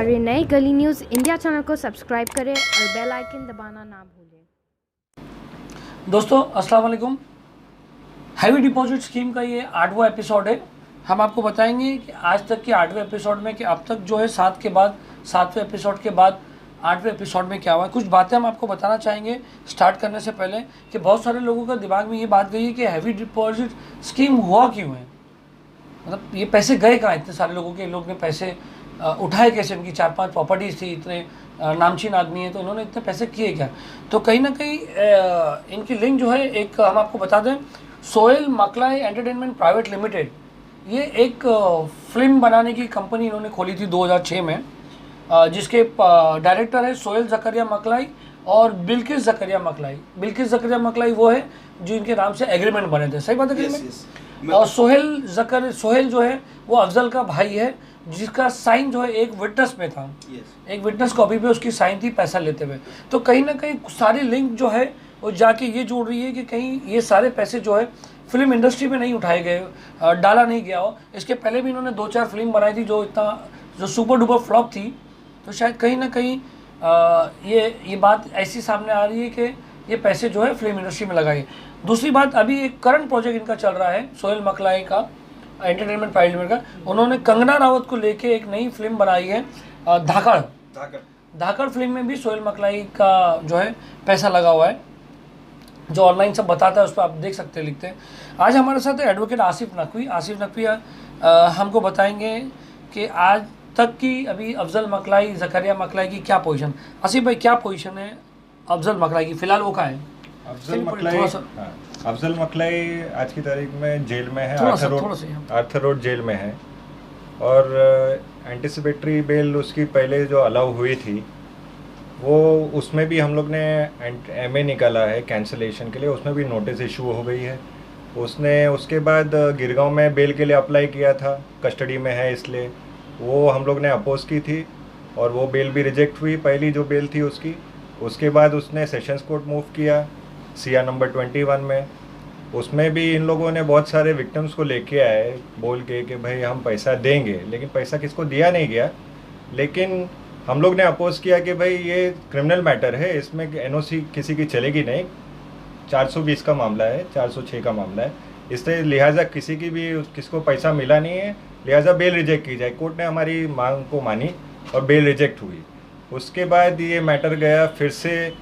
हमारे नए गली न्यूज़ इंडिया चैनल को सब्सक्राइब करें और बेल आइकन दबाना ना भूलें। दोस्तों अस्सलाम वालेकुम। हैवी डिपॉजिट स्कीम का ये 8वां एपिसोड है। हम आपको बताएंगे कि आज तक के 8वें एपिसोड में कि अब तक जो है 7वें एपिसोड के बाद 8वें एपिसोड में क्या हुआ है। कुछ बातें हम आपको बताना चाहेंगे स्टार्ट करने से पहले कि बहुत सारे लोगों का दिमाग में ये बात गई है कि हैवी डिपॉजिट स्कीम हुआ क्यों है, मतलब ये पैसे गए कहाँ, इतने सारे लोगों के लोग ने पैसे उठाए कैसे, उनकी 4-5 प्रॉपर्टीज़ थी, इतने नामचीन आदमी है तो इन्होंने इतने पैसे किए क्या। तो कहीं ना कहीं इनकी लिंक जो है, एक हम आपको बता दें, सोहेल मकलाई एंटरटेनमेंट प्राइवेट लिमिटेड, ये एक फिल्म बनाने की कंपनी इन्होंने खोली थी 2006 में, जिसके डायरेक्टर है सोहेल ज़करिया मकलाई और बिल्किस ज़करिया मकलाई। बिल्किस ज़करिया मकलाई वो है जो इनके नाम से एग्रीमेंट बने थे, सही बात है एग्रीमेंट। और सोहेल जो है वो अफजल का भाई है, जिसका साइन जो है एक विटनेस में था। एक विटनेस कॉपी पे उसकी साइन थी पैसा लेते हुए। तो कहीं ना कहीं सारी लिंक जो है वो जाके ये जोड़ रही है कि कहीं ये सारे पैसे जो है फिल्म इंडस्ट्री में नहीं उठाए गए, डाला नहीं गया हो। इसके पहले भी इन्होंने 2-4 फिल्म बनाई थी जो सुपर डुपर फ्लॉप थी। तो शायद कहीं ना कहीं ये बात ऐसी सामने आ रही है कि ये पैसे जो है फिल्म इंडस्ट्री में लगाए। दूसरी बात, अभी एक करंट प्रोजेक्ट इनका चल रहा है सोहेल मकलाई का एंटरटेनमेंट प्राइवेट लिमिटेड का। उन्होंने कंगना रावत को लेके एक नई फिल्म बनाई है धाकड़ फिल्म में भी सोहेल मकलाई का जो है पैसा लगा हुआ है, जो ऑनलाइन सब बताता है, उस पर आप देख सकते हैं, लिखते हैं। आज हमारे साथ है एडवोकेट आसिफ नकवी हमको बताएंगे कि आज तक की अभी अफजल मकलाई ज़करिया मकलाई की क्या पोजीशन। आसिफ भाई, क्या पोजीशन है अफजल मकलाई की, फिलहाल वो कहाँ है? अफजल मकलाई आज की तारीख में जेल में है, आर्थर रोड जेल में है। और एंटिसिपेटरी बेल उसकी पहले जो अलाउ हुई थी वो, उसमें भी हम लोग ने एमए निकाला है कैंसिलेशन के लिए, उसमें भी नोटिस इशू हो गई है। उसने उसके बाद गिरगांव में बेल के लिए अप्लाई किया था, कस्टडी में है इसलिए वो हम लोग ने अपोज की थी और वो बेल भी रिजेक्ट हुई, पहली जो बेल थी उसकी। उसके बाद उसने सेशंस कोर्ट मूव किया सीआर नंबर 21 में। उसमें भी इन लोगों ने बहुत सारे विक्टिम्स को लेके आए बोल के कि भाई हम पैसा देंगे, लेकिन पैसा किसको दिया नहीं गया। लेकिन हम लोग ने अपोज किया कि भाई ये क्रिमिनल मैटर है, इसमें एनओसी किसी की चलेगी नहीं, 420 का मामला है, 406 का मामला है, इससे लिहाजा किसी की भी किसको पैसा मिला नहीं है, लिहाजा बेल रिजेक्ट की जाए। कोर्ट ने हमारी मांग को मानी और बेल रिजेक्ट हुई। उसके बाद ये मैटर गया फिर से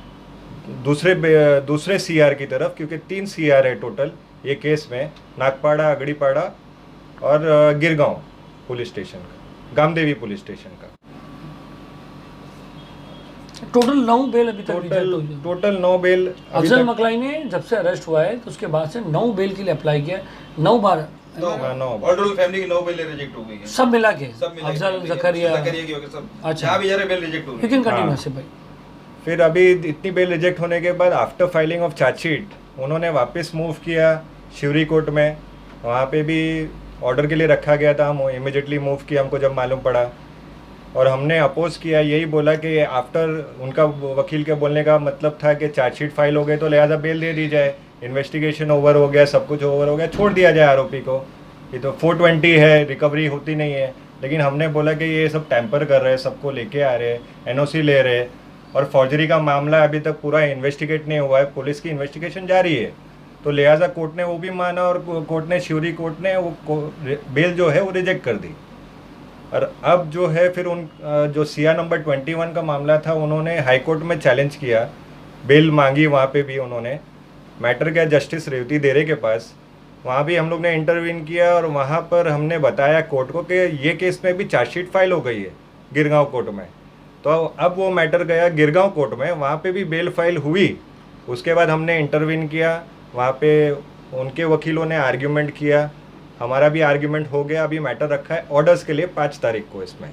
दूसरे सीआर की तरफ, क्योंकि 3 सीआर है टोटल ये केस में, नागपाड़ा, अगड़ीपाड़ा और गिरगांव पुलिस स्टेशन का, गामदेवी पुलिस स्टेशन का। टोटल 9 बेल अभी तक टोटल 9 बेल अफजल मकलाई ने जब से अरेस्ट हुआ है तो उसके बाद से 9 बेल के लिए अप्लाई किया, 9 बार फैमिली की 9 बेल रिजेक्ट हो गई है, सब मिला के अफजल ज़करिया की वजह सब। अच्छा, यहाँ भी जरा बेल रिजेक्ट हो गई। लेकिन कंटिन्यू से भाई। फिर अभी इतनी बेल रिजेक्ट होने के बाद आफ्टर फाइलिंग ऑफ चार्जशीट उन्होंने वापस मूव किया शिवरी कोर्ट में, वहाँ पे भी ऑर्डर के लिए रखा गया था। हम इमीडिएटली मूव किया हमको जब मालूम पड़ा, और हमने अपोज किया, यही बोला कि आफ्टर, उनका वकील के बोलने का मतलब था कि चार्जशीट फाइल हो गए तो लिहाजा बेल दे दी जाए, इन्वेस्टिगेशन ओवर हो गया, सब कुछ ओवर हो गया, छोड़ दिया जाए आरोपी को, ये तो 420 है, रिकवरी होती नहीं है। लेकिन हमने बोला कि ये सब टैंपर कर रहे हैं, सबको लेके आ रहे हैं, एनओसी ले रहे हैं, और फौजरी का मामला अभी तक पूरा इन्वेस्टिगेट नहीं हुआ है, पुलिस की इन्वेस्टिगेशन जारी है। तो लिहाजा कोर्ट ने वो भी माना और कोर्ट ने, शिवरी कोर्ट ने वो बेल जो है वो रिजेक्ट कर दी। और अब जो है फिर जो सीआर नंबर 21 का मामला था, उन्होंने हाई कोर्ट में चैलेंज किया, बेल मांगी, वहाँ पे भी उन्होंने मैटर किया जस्टिस रेवती देरे के पास, वहाँ भी हम लोग ने इंटरवीन किया और वहाँ पर हमने बताया कोर्ट को कि ये केस में भी चार्जशीट फाइल हो गई है गिरगांव कोर्ट में। तो अब वो मैटर गया गिरगांव कोर्ट में, वहाँ पे भी बेल फाइल हुई। उसके बाद हमने इंटरवीन किया, वहाँ पे उनके वकीलों ने आर्ग्यूमेंट किया, हमारा भी आर्ग्यूमेंट हो गया। अभी मैटर रखा है ऑर्डर्स के लिए 5 तारीख को इसमें,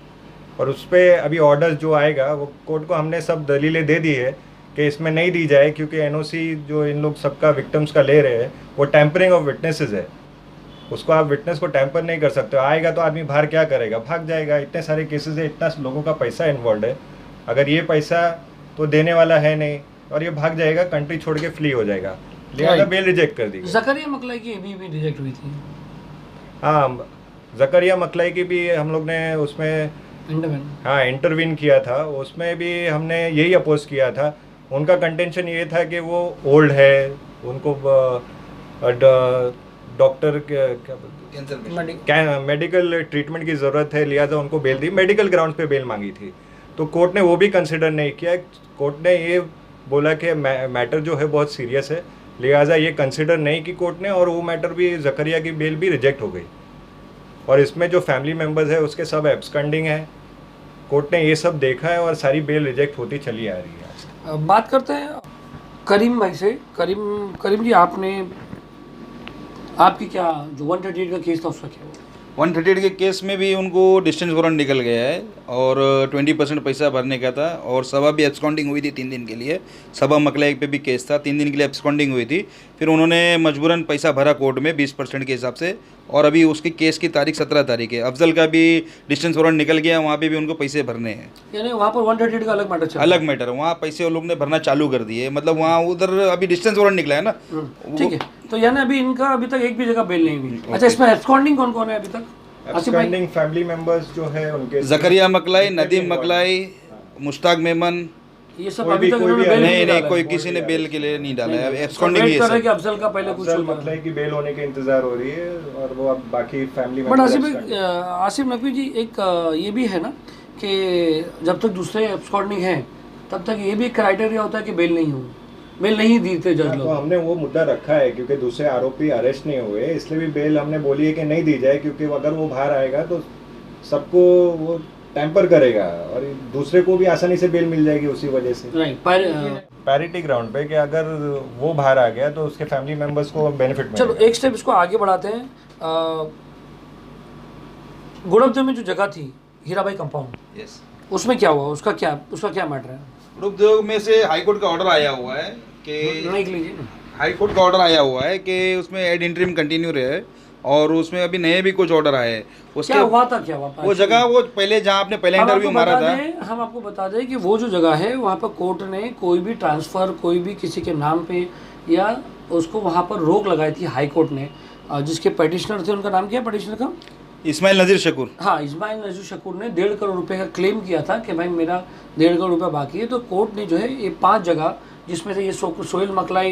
और उस पर अभी ऑर्डर्स जो आएगा वो कोर्ट को हमने सब दलीलें दे दी है कि इसमें नहीं दी जाए, क्योंकि एनओसी जो इन लोग सबका विक्टिम्स का ले रहे हैं वो टैंपरिंग ऑफ विटनेसेस है, उसको आप विटनेस को टैंपर नहीं कर सकते हो। आएगा तो आदमी बाहर क्या करेगा, भाग जाएगा। इतने सारे केसेस है, इतना लोगों का पैसा इन्वॉल्व है, अगर ये पैसा तो देने वाला है नहीं और ये भाग जाएगा, कंट्री छोड़ के फ्ली हो जाएगा, लिहाजा बेल रिजेक्ट कर दी। ज़करिया मकलाई की अभी भी रिजेक्ट हुई थी। हाँ, ज़करिया मकलाई की भी हम लोग ने उसमें हाँ इंटरवीन किया था, उसमें भी हमने यही अपोज किया था। उनका कंटेंशन ये था कि वो ओल्ड है, उनको डॉक्टर क्या बोलते कैंसर पेशेंट। क्या मेडिकल ट्रीटमेंट की ज़रूरत है, लिहाजा उनको बेल दी, मेडिकल ग्राउंड पे बेल मांगी थी। तो कोर्ट ने वो भी कंसिडर नहीं किया। कोर्ट ने ये बोला कि मैटर जो है बहुत सीरियस है, लिहाजा ये कंसिडर नहीं की कोर्ट ने, और वो मैटर भी जकरिया की बेल भी रिजेक्ट हो गई। और इसमें जो फैमिली मेम्बर्स है उसके सब एब्सकॉन्डिंग है। कोर्ट ने ये सब देखा है और सारी बेल रिजेक्ट होती चली आ रही है। बात करते हैं करीम भाई से। करीम जी, आपकी क्या जो 138 का केस था उसका क्या हुआ? 138 के केस में भी उनको डिस्टेंस वारंट निकल गया है और 20% पैसा भरने का था, और सभा भी एब्सकॉन्डिंग हुई थी 3 दिन के लिए। सभा मकलाई पे भी केस था, 3 दिन के लिए एब्सकॉन्डिंग हुई थी। फिर उन्होंने मजबूरन पैसा भरा कोर्ट में 20% के हिसाब से, और अभी उसकी केस की तारीख 17 तारीख है। अफजल का भी डिस्टेंस वारंट निकल गया, वहाँ पे भी उनको पैसे भरने हैं। यानी वहाँ पर 138 का अलग मैटर चल रहा है। अलग मैटर, वहाँ पैसे वो लोग ने भरना चालू कर दिए, मतलब वहाँ उधर अभी डिस्टेंस वारंट निकला है ना। ठीक है, तो यानी अभी इनका अभी तक एक भी जगह बेल नहीं हुई। अच्छा, इसमें एब्सकॉन्डिंग कौन कौन है अभी तक? आसिफ भाई, एब्सकॉन्डिंग फैमिली मेंबर्स जो है उनके जकरिया मकलाई, नदीम मकलाई, मुश्ताक मेमन, ये सब कोई अभी भी- तक कोई इन्होंने भी बेल नहीं डाला नहीं है। कोई किसी ने बेल के लिए नहीं डाला है, सब एब्सकॉन्डिंग ही वेट है कर रहे हैं कि सब। अफजल का पहले कुछ अफजल होगा। मकलाई की बेल होने के इंतजार हो रही है, और वो अब बाकी फैमिली बट आसिफ नकवी जी, एक ये भी है ना कि जब तक दूसरे एब्सकॉन्डिंग हैं तब तक ये भी क्राइटेरिया होता है कि बेल नहीं हो, बेल नहीं दी थे जज तो लोग। हमने वो मुद्दा रखा है, क्योंकि दूसरे आरोपी अरेस्ट नहीं हुए, इसलिए भी बेल हमने बोली है कि नहीं दी जाए, क्योंकि अगर वो बाहर आएगा तो सबको वो टैंपर करेगा और दूसरे को भी आसानी से बेल मिल जाएगी उसी वजह से। राइट, पैरिटी ग्राउंड पे कि अगर वो बाहर आ गया तो उसके फैमिली मेंबर्स को बेनिफिट चलो मिलेगा। एक स्टेप इसको आगे बढ़ाते हैं। गुड़बदेव में जो जगह थी हीराबाई कंपाउंड, यस, उसमें क्या हुआ? उसका क्या मैटर है? उद्योग में से हाई कोर्ट का ऑर्डर आया हुआ है कि लिख लीजिए ना। हाई कोर्ट का ऑर्डर आया हुआ है कि उसमें एड इंटरिम कंटिन्यू रहे, और उसमें अभी नए भी कुछ ऑर्डर आए हैं। क्या हुआ था, क्या हुआ? वो जगह, वो पहले जहाँ आपने पहले इंटरव्यू मारा था, हम आपको बता दें कि वो जो जगह है वहाँ पर कोर्ट ने कोई भी ट्रांसफ़र कोई भी किसी के नाम पे या उसको वहाँ पर रोक लगाई थी हाई कोर्ट ने। जिसके पेटिशनर थे, उनका नाम क्या है पेटिशनर का? इस्माइल नज़ीर शकूर। हाँ, इस्माइल नज़ीर शकूर ने 1.5 करोड़ रुपए का क्लेम किया था कि भाई मेरा 1.5 करोड़ रुपया बाकी है। तो कोर्ट ने जो है ये 5 जगह, जिसमें से ये सोहेल मकलाई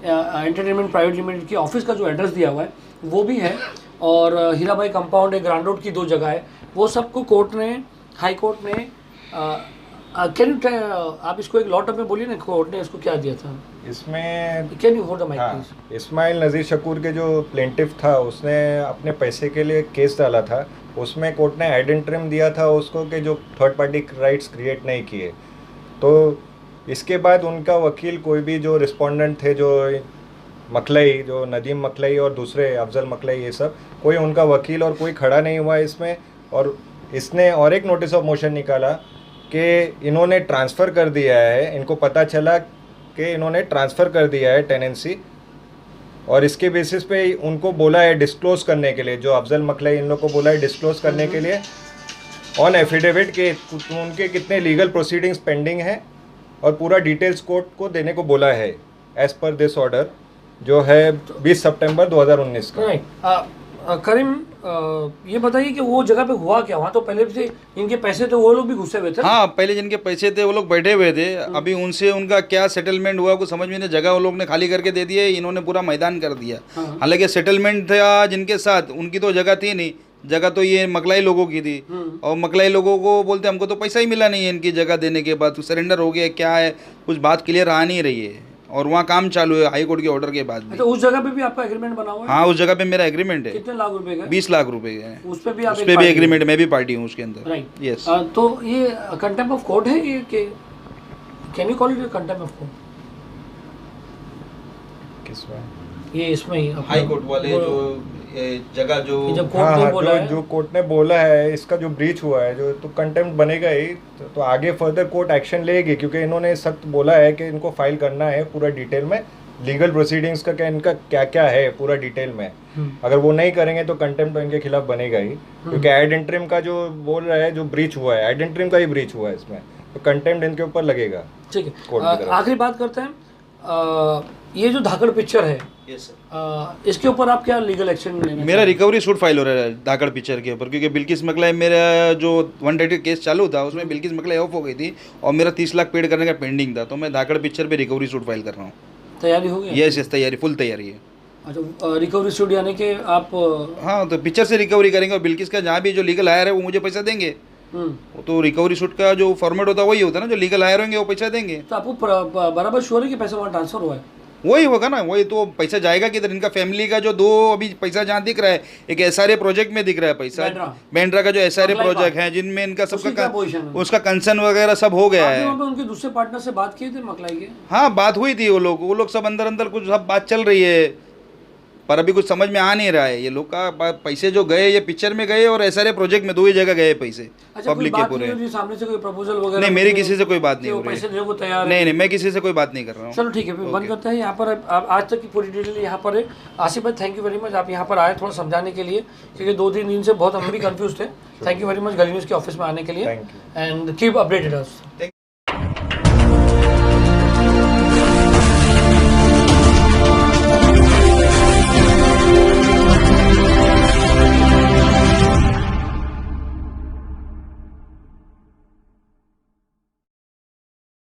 एंटरटेनमेंट प्राइवेट लिमिटेड की ऑफिस का जो एड्रेस दिया हुआ है वो भी है, और हीराबाई कंपाउंड है, ग्रांड रोड की 2 जगह है, वो सबको कोर्ट ने, हाई कोर्ट ने आप इसको एक लॉट में बोलिए ना, कोर्ट ने इसको क्या दिया था इसमें can you hold the mic हाँ, प्लीज? इस्माइल नज़ीर शकूर के जो प्लेंटिफ था उसने अपने पैसे के लिए केस डाला था, उसमें कोर्ट ने एड इंटरिम दिया था उसको कि जो थर्ड पार्टी राइट्स क्रिएट नहीं किए। तो इसके बाद उनका वकील, कोई भी जो रिस्पोंडेंट थे, जो मकलई, जो नदीम मकलई और दूसरे अफजल मकलई, ये सब कोई उनका वकील और कोई खड़ा नहीं हुआ इसमें। और इसने और एक नोटिस ऑफ मोशन निकाला कि इन्होंने ट्रांसफ़र कर दिया है, इनको पता चला कि इन्होंने ट्रांसफ़र कर दिया है टेनेंसी, और इसके बेसिस पे उनको बोला है डिस्क्लोज़ करने के लिए, जो अफजल मकलई इन लोग को बोला है डिस्क्लोज़ करने के लिए ऑन एफिडेविट के उनके कितने लीगल प्रोसीडिंग्स पेंडिंग हैं, और पूरा डिटेल्स कोर्ट को देने को बोला है एज पर दिस ऑर्डर, जो है 20 सितंबर 2019 का। राइट। करीम, ये बताइए कि वो जगह पे हुआ क्या? वहाँ तो पहले से इनके पैसे थे, वो लोग भी घुसे हुए थे। हाँ, पहले जिनके पैसे थे वो लोग बैठे हुए थे, अभी उनसे उनका क्या सेटलमेंट हुआ कुछ समझ में नहीं। जगह वो लोग ने खाली करके दे दिए, इन्होंने पूरा मैदान कर दिया। हालांकि सेटलमेंट था जिनके साथ, उनकी तो जगह थी नहीं, जगह तो ये मकलाई लोगों की थी, और मकलाई लोगों को बोलते हमको तो पैसा ही मिला नहीं है इनकी जगह देने के बाद, तो सरेंडर हो गया, क्या है कुछ बात क्लियर आ नहीं रही है, और वहाँ काम चालू है हाई कोर्ट के ऑर्डर के बाद भी। अच्छा, उस जगह पे भी आपका एग्रीमेंट बना हुआ है? हाँ, उस जगह पे मेरा एग्रीमेंट है। कितने लाख रुपए का? 20 लाख रुपए का है। उस पे भी आप उस पे भी एग्रीमेंट, मैं भी पार्टी हूँ उसके अंदर। Right, yes. तो ये कंटेम्प्ट ऑफ कोर्ट है ये, can you call it contempt of court? किसमें? ये इसमें ही हाई कोर्ट वाले जो जगह जो कि जब कोर्ट हाँ ने हाँ, बोला है जो कोर्ट ने बोला है, इसका जो ब्रीच हुआ है जो, तो कंटेम्प्ट बनेगा ही। तो आगे फर्दर कोर्ट एक्शन लेगी, क्योंकि इन्होंने सख्त बोला है कि इनको फाइल करना है पूरा डिटेल में, लीगल प्रोसीडिंग्स का क्या, इनका क्या क्या है पूरा डिटेल में। अगर वो नहीं करेंगे तो कंटेम्प्ट इनके खिलाफ बनेगा ही, क्योंकि एड इंटरिम का जो बोल रहा है, जो ब्रीच हुआ है, एड इंटरिम का ही ब्रीच हुआ है इसमें, तो कंटेम्प्ट इनके ऊपर लगेगा। ठीक कोर्ट है। की तरफ आखिरी बात करते हैं। ये जो धाकड़ पिक्चर है यस सर। इसके ऊपर आप क्या लीगल एक्शन लेना मेरा रिकवरी सूट फाइल हो रहा है धाकड़ पिक्चर के ऊपर, क्योंकि बिल्किस मकलाई मेरा जो 130 केस चालू था उसमें बिल्किस मकलाई ऑफ हो गई थी और मेरा 30 लाख पेड करने का पेंडिंग था, तो मैं धाकड़ पिक्चर पे रिकवरी सूट फाइल कर रहा हूँ। तैयारी हो गई? यस तैयारी फुल तैयारी है। अच्छा, रिकवरी सूट यानी कि आप हाँ, तो पिक्चर से रिकवरी करेंगे और बिल्किस का जहाँ भी जो लीगल हायर है वो मुझे पैसा देंगे। वो तो रिकवरी सूट का जो फॉर्मेट होता है वही होता है ना, जो लीगल हायर होंगे वो पैसा देंगे। तो आपको बराबर श्योर है कि पैसा वहाँ ट्रांसफर हुआ है? वही होगा ना, वही तो पैसा जाएगा किधर? इनका फैमिली का जो दो अभी पैसा जहाँ दिख रहा है, एक SRA प्रोजेक्ट में दिख रहा है पैसा, बैंड्रा का जो SRA प्रोजेक्ट है जिनमें इनका सबका उसका कंसर्न वगैरह सब हो गया है। उनके दूसरे पार्टनर से बात किए थे मकलाई के? हाँ बात हुई थी, वो लोग सब अंदर अंदर कुछ सब बात चल रही है, पर अभी कुछ समझ में आ नहीं रहा है। ये लोग का पैसे जो गए ये पिक्चर में गए और SRA प्रोजेक्ट में दो ही जगह गए पैसे पब्लिक के पूरे। सामने से कोई प्रपोजल वगैरह? नहीं, मेरी किसी से कोई बात नहीं हो रही पैसे देने को तैयार है? नहीं, मैं किसी से कोई बात नहीं कर रहा हूँ। चलो ठीक है, फिर बंद करते हैं यहाँ पर। आज तक की पूरी डिटेल यहाँ पर है। आसिफ भाई थैंक यू वेरी मच, आप यहाँ पर आए थोड़ा समझाने के लिए, क्योंकि 2-3 दिन से बहुत हम भी कंफ्यूज थे। थैंक यू वेरी मच गली न्यूज़ के ऑफिस में आने के लिए, एंड कीप अपडेटेड अस।